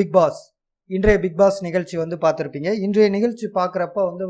Big pass இன்றைய big pass நிகழ்ச்சி வந்து பார்த்துருப்பீங்க. இன்றைய நிகழ்ச்சி பார்க்குறப்ப வந்து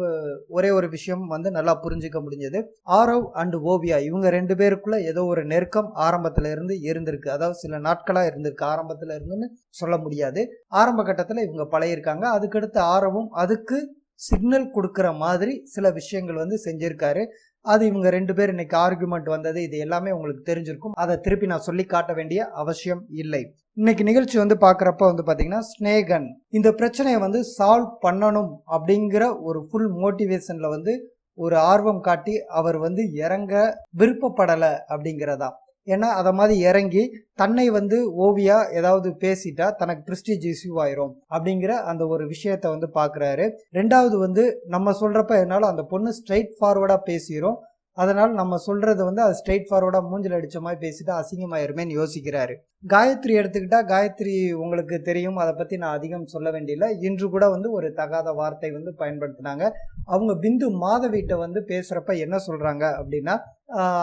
ஒரே ஒரு விஷயம் வந்து நல்லா புரிஞ்சிக்க முடிஞ்சது. ஆரவ் அண்ட் ஓவியா இவங்க 2 பேருக்குள்ள ஏதோ ஒரு நெருக்கம் ஆரம்பத்துல இருந்து இருந்திருக்கு. அதாவது சில நாட்களா இருந்திருக்கு. ஆரம்பத்துல இருந்துன்னு சொல்ல முடியாது. ஆரம்ப கட்டத்துல இவங்க பழகிருக்காங்க. அதுக்கடுத்து ஆரவும் அதுக்கு சிக்னல் கொடுக்குற மாதிரி சில விஷயங்கள் வந்து செஞ்சிருக்காரு. அது இவங்க 2 பேர் இன்னைக்கு ஆர்குமெண்ட் வந்தது, இது எல்லாமே உங்களுக்கு தெரிஞ்சிருக்கும். அதை திருப்பி நான் சொல்லி காட்ட வேண்டிய அவசியம் இல்லை. இன்னைக்கு நிகழ்ச்சி வந்து பாக்குறப்ப வந்து பாத்தீங்கன்னா ஸ்னேகன் இந்த பிரச்சனையை வந்து சால்வ் பண்ணணும் அப்படிங்கிற ஒரு ஃபுல் மோட்டிவேஷன்ல வந்து ஒரு ஆர்வம் காட்டி அவர் வந்து இறங்க விருப்பப்படல அப்படிங்கிறதா. ஏன்னா அதை மாதிரி இறங்கி தன்னை வந்து ஓவியா ஏதாவது பேசிட்டா தனக்கு பிரெஸ்டீஜ் இஷ்யூ ஆயிரும் அப்படிங்கிற அந்த ஒரு விஷயத்த வந்து பாக்குறாரு. ரெண்டாவது வந்து நம்ம சொல்றப்ப என்னால அந்த பொண்ணு ஸ்ட்ரைட் ஃபார்வர்டா பேசிரும், அதனால நம்ம சொல்றது வந்து அது ஸ்ட்ரைட் ஃபார்வர்டா மூஞ்சில் அடிச்ச மாதிரி பேசிட்டா அசிங்கமாயிருமேன்னு யோசிக்கிறாரு. காயத்ரி எடுத்துக்கிட்டா காயத்ரி உங்களுக்கு தெரியும், அதை பத்தி நான் அதிகம் சொல்ல வேண்டியதில்லை. இன்று கூட வந்து ஒரு தகாத வார்த்தை வந்து பயன்படுத்தினாங்க. அவங்க பிந்து மாதவிட்ட வந்து பேசுறப்ப என்ன சொல்றாங்க அப்படின்னா,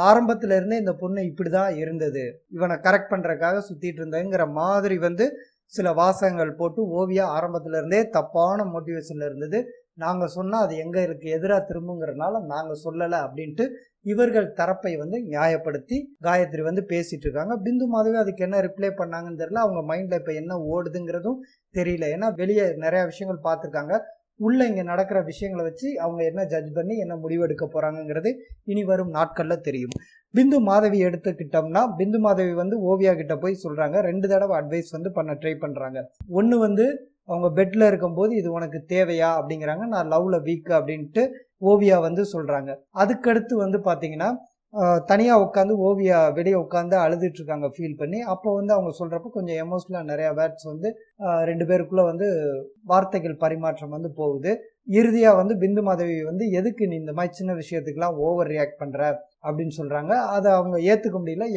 ஆரம்பத்துல இருந்தே இந்த பொண்ணு இப்படிதான் இருந்தது, இவனை கரெக்ட் பண்றதுக்காக சுத்திட்டு இருந்தேங்கிற மாதிரி வந்து சில வாசகங்கள் போட்டு ஓவியா ஆரம்பத்துல இருந்தே தப்பான மோட்டிவேஷன்ல இருந்தது. நாங்க சொன்னா அது எங்களுக்கு எதிராக திரும்புங்கிறதுனால நாங்க சொல்லலை அப்படின்ட்டு இவர்கள் தரப்பை வந்து நியாயப்படுத்தி காயத்ரி வந்து பேசிட்டு இருக்காங்க. பிந்து மாதவி அதுக்கு என்ன ரிப்ளை பண்ணாங்கன்னு தெரியல. அவங்க மைண்ட்ல இப்ப என்ன ஓடுதுங்கிறதும் தெரியல. ஏன்னா வெளியே நிறைய விஷயங்கள் பார்த்துருக்காங்க. உள்ள இங்க நடக்கிற விஷயங்களை வச்சு அவங்க என்ன ஜட்ஜ் பண்ணி என்ன முடிவெடுக்க போறாங்கிறது இனி வரும் நாட்கள்ல தெரியும். பிந்து மாதவி எடுத்துக்கிட்டோம்னா பிந்து மாதவி வந்து ஓவியா கிட்ட போய் சொல்றாங்க. 2 தடவை அட்வைஸ் வந்து பண்ண ட்ரை பண்றாங்க. ஒன்னு வந்து அவங்க பெட்ல இருக்கும்போது இது உனக்கு தேவையா அப்படிங்கிறாங்க. நான் லவ்ல வீக் அப்படின்ட்டு ஓவியா வந்து சொல்றாங்க. அதுக்கடுத்து வந்து பாத்தீங்கன்னா தனியா உட்காந்து ஓவியா வெளியே உட்காந்து அழுதுட்டு இருக்காங்க ஃபீல் பண்ணி. அப்போ வந்து அவங்க சொல்றப்ப கொஞ்சம் எமோஷனலா நிறைய வேர்ட்ஸ் வந்து 2 பேருக்குள்ள வந்து வார்த்தைகள் பரிமாற்றம் வந்து போகுது. இறுதியா வந்து பிந்து மாதவி வந்து எதுக்கு நீ இந்த மாதிரி சின்ன விஷயத்துக்குலாம் ஓவர் ரியாக்ட் பண்ற அப்படின்னு சொல்றாங்க. அதை அவங்க ஏத்துக்க முடியல.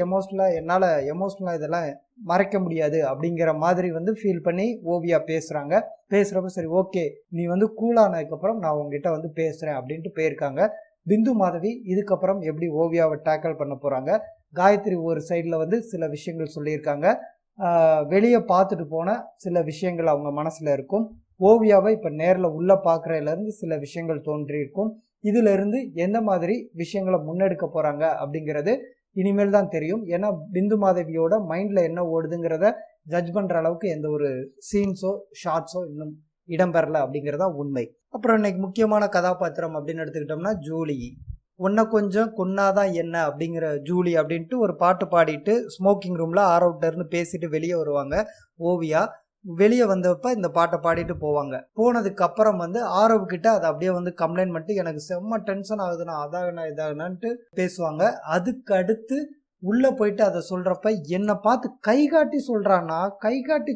என்னால எமோஷனலா இதெல்லாம் மறைக்க முடியாது அப்படிங்கிற மாதிரி வந்து ஃபீல் பண்ணி ஓவியா பேசுறாங்க. பேசுறப்ப சரி ஓகே நீ வந்து கூலானதுக்கு அப்புறம் நான் உங்ககிட்ட வந்து பேசுறேன் அப்படின்ட்டு போயிருக்காங்க. பிந்து மாதவி இதுக்கப்புறம் எப்படி ஓவியாவை டேக்கிள் பண்ண போறாங்க. காயத்ரி ஒரு சைட்ல வந்து சில விஷயங்கள் சொல்லியிருக்காங்க. வெளியே பார்த்துட்டு போன சில விஷயங்கள் அவங்க மனசுல இருக்கும். ஓவியாவை இப்ப நேர்ல உள்ள பாக்குறதுல இருந்து சில விஷயங்கள் தோன்றி இருக்கும். இதுல இருந்து எந்த மாதிரி விஷயங்களை முன்னெடுக்க போறாங்க அப்படிங்கிறது இனிமேல் தான் தெரியும். ஏன்னா பிந்து மாதவியோட மைண்ட்ல என்ன ஓடுதுங்கிறத ஜட்ஜ் பண்ற அளவுக்கு எந்த ஒரு சீன்ஸோ ஷார்ட்ஸோ இன்னும் இடம்பெறல அப்படிங்கிறதா உண்மை. அப்புறம் இன்னைக்கு முக்கியமான கதாபாத்திரம் அப்படின்னு எடுத்துக்கிட்டோம்னா ஜூலி. உன்னை கொஞ்சம் கொன்னாதான் என்ன அப்படிங்கிற ஜூலி அப்படின்ட்டு ஒரு பாட்டு பாடிட்டு ஸ்மோக்கிங் ரூம்ல ஆரவுட்டர்னு பேசிட்டு வெளியே வருவாங்க ஓவியா. வெளியே வந்தப்ப இந்த பாட்டை பாடிட்டு போவாங்க. போனதுக்கு அப்புறம் வந்து ஆரவ் கிட்ட அதை அப்படியே வந்து கம்ப்ளைண்ட் பண்ணிட்டு எனக்கு செம்ம டென்ஷன் ஆகுதுண்ணா அதாகண்ணா இதாகண்ணான்ட்டு பேசுவாங்க. அதுக்கு அடுத்து உள்ள போயிட்டு அதை சொல்றப்ப என்னை பார்த்து கை காட்டி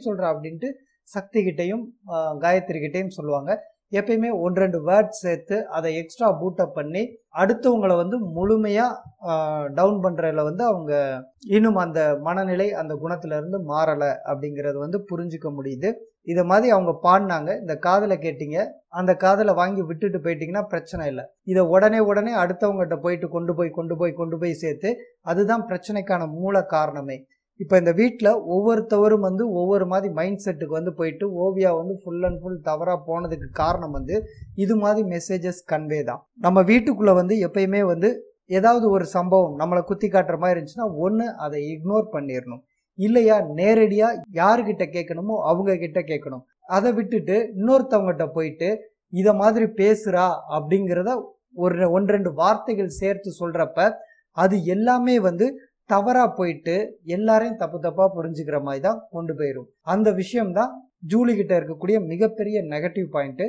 சொல்றா அப்படின்ட்டு சக்தி கிட்டையும் காயத்ரி கிட்டையும் சொல்லுவாங்க. எப்பயுமே 1-2 வேர்ட்ஸ் சேர்த்து அதை எக்ஸ்ட்ரா பூட்டப் பண்ணி அடுத்தவங்களை வந்து முழுமையா டவுன் பண்றதுல வந்து அவங்க இன்னும் அந்த மனநிலை அந்த குணத்துல இருந்து மாறல அப்படிங்கறது வந்து புரிஞ்சுக்க முடியுது. இத மாதிரி அவங்க பாடினாங்க. இந்த காதலை கேட்டீங்க, அந்த காதலை வாங்கி விட்டுட்டு போயிட்டீங்கன்னா பிரச்சனை இல்லை. இதை உடனே அடுத்தவங்ககிட்ட போயிட்டு கொண்டு போய் சேர்த்து அதுதான் பிரச்சனைக்கான மூல காரணமே. இப்ப இந்த வீட்டுல ஒவ்வொருத்தவரும் வந்து ஒவ்வொரு மாதிரி மைண்ட் செட்டுக்கு வந்து போயிட்டு ஓவியா வந்து ஃபுல் அண்ட் ஃபுல் தவறா போனதுக்கு காரணம் வந்து இது மாதிரி மெசேஜஸ் கன்வே தான். நம்ம வீட்டுக்குள்ள வந்து எப்பயுமே வந்து ஏதாவது ஒரு சம்பவம் நம்மளை குத்தி காட்டுற மாதிரி இருந்துச்சுன்னா ஒண்ணு அதை இக்னோர் பண்ணிடணும், இல்லையா நேரடியா யாருகிட்ட கேட்கணுமோ அவங்க கிட்ட கேட்கணும். அதை விட்டுட்டு இன்னொருத்தவங்ககிட்ட போயிட்டு இத மாதிரி பேசுறா அப்படிங்கிறத 1-2 வார்த்தைகள் சேர்த்து சொல்றப்ப அது எல்லாமே வந்து தவறா போயிட்டு எல்லாரையும் தப்பா புரிஞ்சுக்கிற மாதிரி தான் கொண்டு போயிடும். அந்த விஷயம்தான் ஜூலி கிட்ட இருக்கக்கூடிய மிகப்பெரிய நெகட்டிவ் பாயிண்ட்.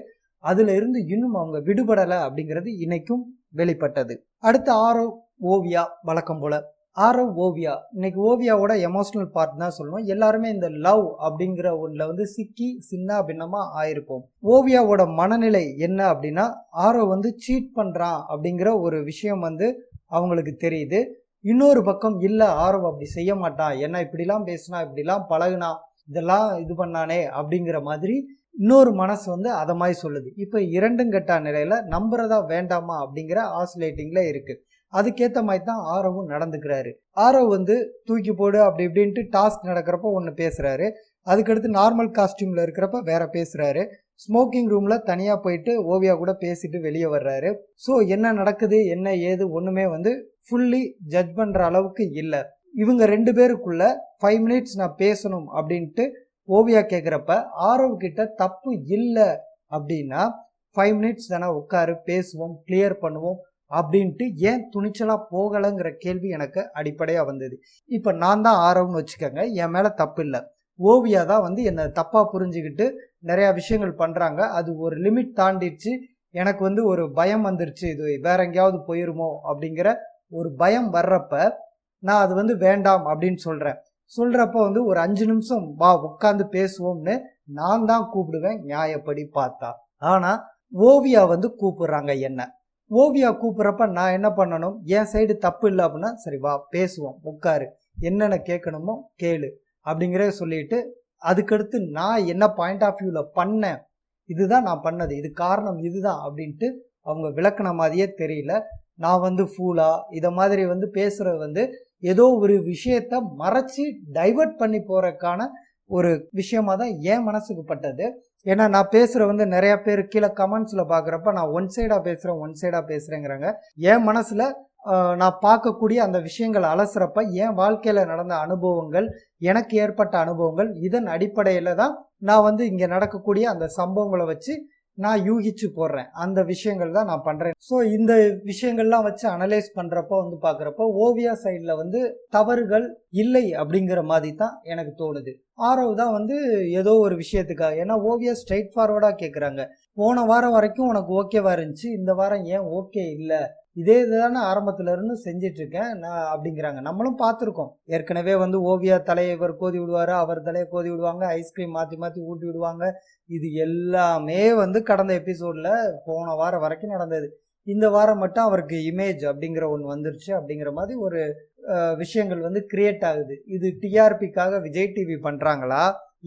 அதுல இருந்து இன்னும் அவங்க விடுபடலை அப்படிங்கிறது இன்னைக்கும் வெளிப்பட்டது. அடுத்து ஆரவ் ஓவியா. வழக்கம் போல ஆரவ் ஓவியா இன்னைக்கு ஓவியாவோட எமோஷனல் பார்ட் தான் சொல்லணும். எல்லாருமே இந்த லவ் அப்படிங்கிற ஒண்ணுல வந்து சிக்கி சின்ன பின்னமா ஆயிருப்போம். ஓவியாவோட மனநிலை என்ன அப்படின்னா ஆரவ் வந்து சீட் பண்றான் அப்படிங்கிற ஒரு விஷயம் வந்து அவங்களுக்கு தெரியுது. இன்னொரு பக்கம் இல்ல ஆரவ் அப்படி செய்ய மாட்டான், என்ன இப்படிலாம் பேசினா இப்படிலாம் பழகுனா இதெல்லாம் இது பண்ணானே அப்படிங்கிற மாதிரி இன்னொரு மனசு வந்து அதை மாதிரி சொல்லுது. இப்ப 2 கெட்ட நிலையில நம்புறதா வேண்டாமா அப்படிங்கிற ஆசிலேட்டிங்ல இருக்கு. அதுக்கேத்த மாதிரி தான் ஆரவும் நடந்துக்கிறாரு. ஆரவ் வந்து தூக்கி போடு அப்படி இப்படின்ட்டு டாஸ்க் நடக்கிறப்போ ஒண்ணு பேசுறாரு. அதுக்கடுத்து நார்மல் காஸ்டியூமில் இருக்கிறப்ப வேற பேசுகிறாரு. ஸ்மோக்கிங் ரூமில் தனியாக போயிட்டு ஓவியா கூட பேசிட்டு வெளியே வர்றாரு. ஸோ என்ன நடக்குது என்ன ஏது ஒன்றுமே வந்து ஃபுல்லி ஜட்ஜ் பண்ணுற அளவுக்கு இல்லை. இவங்க 2 பேருக்குள்ள 5 மினிட்ஸ் நான் பேசணும் அப்படின்ட்டு ஓவியா கேட்குறப்ப ஆரவ் கிட்ட தப்பு இல்லை அப்படின்னா 5 மினிட்ஸ் தானே உட்காரு பேசுவோம் கிளியர் பண்ணுவோம் அப்படின்ட்டு ஏன் துணிச்சலாக போகலைங்கிற கேள்வி எனக்கு அடிப்படையாக வந்தது. இப்போ நான் தான் ஆரவ்னு வச்சுக்கோங்க, என் மேலே தப்பு இல்லை. ஓவியா தான் வந்து என்னை தப்பாக புரிஞ்சுக்கிட்டு நிறையா விஷயங்கள் பண்ணுறாங்க. அது ஒரு லிமிட் தாண்டிடுச்சு. எனக்கு வந்து ஒரு பயம் வந்துருச்சு, இது வேற எங்கேயாவது போயிருமோ அப்படிங்கிற ஒரு பயம் வர்றப்ப நான் அது வந்து வேண்டாம் அப்படின்னு சொல்கிறப்ப வந்து ஒரு 5 நிமிஷம் வா உட்காந்து பேசுவோம்னு நான் தான் கூப்பிடுவேன் நியாயப்படி பார்த்தா. ஆனால் ஓவியா வந்து கூப்பிடுறாங்க என்ன. ஓவியா கூப்பிட்றப்ப நான் என்ன பண்ணணும், என் சைடு தப்பு இல்லை அப்படின்னா சரி வா பேசுவோம் உட்காரு என்னென்ன கேட்கணுமோ கேளு அப்படிங்கிறத சொல்லிட்டு அதுக்கடுத்து நான் என்ன பாயிண்ட் ஆஃப் வியூவில் பண்ணேன், இதுதான் நான் பண்ணது, இது காரணம் இதுதான் அப்படின்ட்டு அவங்க விளக்குன மாதிரியே தெரியல. நான் வந்து ஃபூலா இதை மாதிரி வந்து பேசுகிறது வந்து ஏதோ ஒரு விஷயத்த மறைச்சி டைவர்ட் பண்ணி போகிறதுக்கான ஒரு விஷயமா தான் என் மனசுக்கு பட்டது. ஏன்னா நான் பேசுகிற வந்து நிறையா பேர் கீழே கமெண்ட்ஸில் பார்க்குறப்ப நான் ஒன் சைடாக பேசுகிறேங்கிறாங்க. என் மனசில் நான் பார்க்கக்கூடிய அந்த விஷயங்கள் அலசுறப்ப என் வாழ்க்கையில் நடந்த அனுபவங்கள், எனக்கு ஏற்பட்ட அனுபவங்கள், இதன் அடிப்படையில் தான் நான் வந்து இங்கே நடக்கக்கூடிய அந்த சம்பவங்களை வச்சு நான் யூகிச்சு போடுறேன். அந்த விஷயங்கள் தான் நான் பண்ணுறேன். ஸோ இந்த விஷயங்கள்லாம் வச்சு அனலைஸ் பண்ணுறப்போ வந்து பார்க்குறப்போ ஓவியா சைடில் வந்து தவறுகள் இல்லை அப்படிங்கிற மாதிரி தான் எனக்கு தோணுது. ஆரவ் தான் வந்து ஏதோ ஒரு விஷயத்துக்காக, ஏன்னா ஓவியா ஸ்ட்ரைட் ஃபார்வர்டாக கேட்குறாங்க. போன வாரம் வரைக்கும் உனக்கு ஓகேவா இருந்துச்சு, இந்த வாரம் ஏன் ஓகே இல்லை, இதே இதுதானே ஆரம்பத்துல இருந்து செஞ்சிட்டு இருக்கேன் நான் அப்படிங்கிறாங்க. நம்மளும் பார்த்துருக்கோம் ஏற்கனவே வந்து ஓவியா தலையை இவர் கோதி விடுவாரு, அவர் தலையை கோதி விடுவாங்க, ஐஸ்கிரீம் மாற்றி மாற்றி ஊட்டி விடுவாங்க. இது எல்லாமே வந்து கடந்த எபிசோட்ல போன வாரம் வரைக்கும் நடந்தது. இந்த வாரம் மட்டும் அவருக்கு இமேஜ் அப்படிங்கிற ஒன்று வந்துருச்சு அப்படிங்கிற மாதிரி ஒரு விஷயங்கள் வந்து கிரியேட் ஆகுது. இது டிஆர்பிக்காக விஜய் டிவி பண்ணுறாங்களா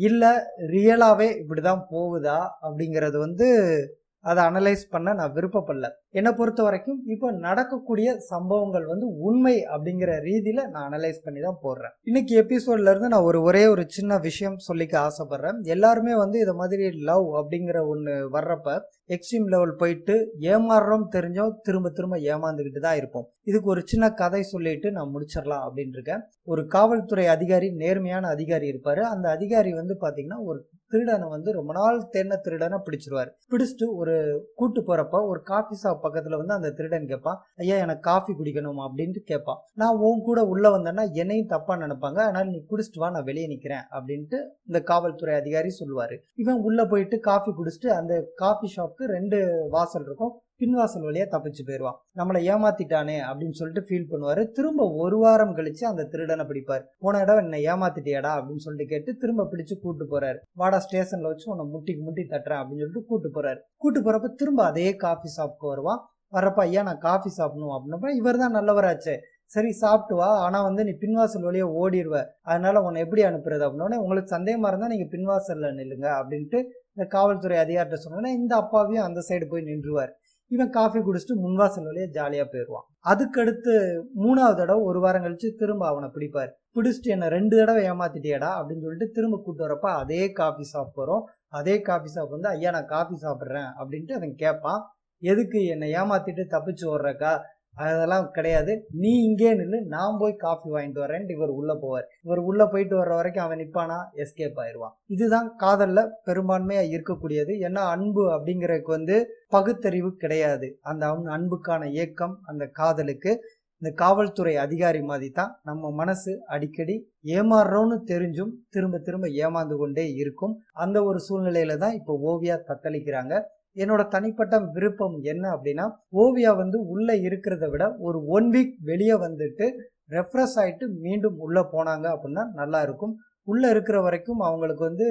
இல்லை ரியலாகவே இப்படி தான் போகுதா அப்படிங்கிறது வந்து அதை அனலைஸ் பண்ண நான் விருப்பப்படல. என்னை பொறுத்த வரைக்கும் இப்போ நடக்கக்கூடிய சம்பவங்கள் வந்து உண்மை அப்படிங்கிற ரீதியில் நான் அனலைஸ் பண்ணி தான் போடுறேன். இன்னைக்கு எபிசோட்ல இருந்து நான் ஒரே ஒரு சின்ன விஷயம் சொல்லிக்க ஆசைப்படுறேன். எல்லாருமே வந்து இதை மாதிரி லவ் அப்படிங்கிற ஒன்று வர்றப்ப எக்ஸ்ட்ரீம் லெவல் போயிட்டு ஏமாறுறோம் தெரிஞ்சோம் திரும்ப திரும்ப ஏமாந்துக்கிட்டு தான் இருப்போம். இதுக்கு ஒரு சின்ன கதை சொல்லிட்டு நான் முடிச்சிடலாம் அப்படின்னு இருக்கேன். ஒரு காவல்துறை அதிகாரி, நேர்மையான அதிகாரி இருப்பாரு. அந்த அதிகாரி வந்து பாத்தீங்கன்னா ஒரு திருடனை வந்து ரொம்ப நாள் தேடின திருடனை பிடிச்சிருவாரு. பிடிச்சிட்டு ஒரு கூட்டு போறப்ப ஒரு காஃபி ஷாப் பக்கத்துல வந்து அந்த திருடன் கேட்பான், ஐயா எனக்கு காஃபி குடிக்கணும் அப்படின்ட்டு கேட்பான். நான் உன் கூட உள்ள வந்தேன்னா என்னையும் தப்பா நினைப்பாங்க, அதனால நீ குடிச்சிட்டு வா நான் வெளியே நிக்கிறேன் அப்படின்ட்டு இந்த காவல்துறை அதிகாரி சொல்லுவாரு. இவன் உள்ள போயிட்டு காஃபி குடிச்சிட்டு அந்த காஃபி ஷாப்க்கு 2 வாசல் இருக்கும், பின்வாசல் வழியா தப்பிச்சு போயிடுவான். நம்மளை ஏமாத்திட்டானே அப்படின்னு சொல்லிட்டு ஃபீல் பண்ணுவாரு. திரும்ப ஒரு வாரம் கழிச்சு அந்த திருடனை பிடிப்பாரு. போன இடம் என்ன ஏமாத்திட்டியாடா அப்படின்னு சொல்லிட்டு கேட்டு திரும்ப பிடிச்சு கூட்டு போறாரு. வாடா ஸ்டேஷன்ல வச்சு உன்னை முட்டி தட்டுறேன் அப்படின்னு சொல்லிட்டு கூட்டு போறாரு. கூட்டு போறப்ப திரும்ப அதே காஃபி ஷாப்க்கு வருவான். வர்றப்ப ஐயா நான் காஃபி சாப்பிடணும் அப்படின்னப்ப இவர் தான் நல்லவராச்சே, சரி சாப்பிட்டு வா, ஆனா வந்து நீ பின்வாசல் வழியா ஓடிடுவ, அதனால உன்னை எப்படி அனுப்புறது அப்படின்னோடனே உங்களுக்கு சந்தேகமா இருந்தா நீங்க பின்வாசல்ல நில்லுங்க அப்படின்ட்டு இந்த காவல்துறை அதிகாரிட்ட சொன்னோன்னே இந்த அப்பாவையும் அந்த சைடு போய் நின்றுவார். இவன் காஃபி குடிச்சிட்டு முன்வாசல் வழியா ஜாலியா போயிடுவான். அதுக்கடுத்து 3வது தடவை ஒரு வாரம் கழிச்சு திரும்ப அவனை பிடிப்பாரு. பிடிச்சிட்டு என்ன 2 தடவை ஏமாத்திட்டியாடா அப்படின்னு சொல்லிட்டு திரும்ப கூட்டு வரப்ப அதே காஃபி ஷாப் வரும். அதே காஃபி ஷாப் வந்து ஐயா நான் காஃபி சாப்பிட்றேன் அப்படின்ட்டு அவன் கேட்பான். எதுக்கு என்னை ஏமாத்திட்டு தப்பிச்சு ஓடுறக்கா, அதெல்லாம் கிடையாது, நீ இங்கே நின்று நான் போய் காஃபி வாங்கிட்டு வரேன்ட்டு இவர் உள்ள போவார். இவர் உள்ள போயிட்டு வர்ற வரைக்கும் அவன் நிப்பானா, எஸ்கேப் ஆயிடுவான். இதுதான் காதல்ல பெரும்பான்மையா இருக்கக்கூடியது. ஏன்னா அன்பு அப்படிங்கிறதுக்கு வந்து பகுத்தறிவு கிடையாது. அந்த அன்புக்கான ஏக்கம் அந்த காதலுக்கு இந்த காவல்துறை அதிகாரி மாதிரி தான் நம்ம மனசு அடிக்கடி ஏமாறுறோன்னு தெரிஞ்சும் திரும்ப திரும்ப ஏமாந்து கொண்டே இருக்கும். அந்த ஒரு சூழ்நிலையில தான் இப்போ ஓவியா தத்தளிக்கிறாங்க. என்னோட தனிப்பட்ட விருப்பம் என்ன அப்படின்னா, ஓவியா வந்து உள்ள இருக்கிறத விட ஒரு 1 வீக் வெளியே வந்துட்டு ரெஃப்ரெஷ் ஆயிட்டு மீண்டும் உள்ள போனாங்க அப்படின்னா நல்லா இருக்கும். உள்ள இருக்கிற வரைக்கும் அவங்களுக்கு வந்து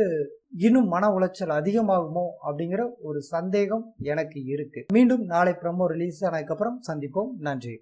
இன்னும் மன உளைச்சல் அதிகமாகுமோ அப்படிங்கிற ஒரு சந்தேகம் எனக்கு இருக்கு. மீண்டும் நாளை ப்ரோமோ ரிலீஸ் ஆனதுக்கப்புறம் சந்திப்போம். நன்றி.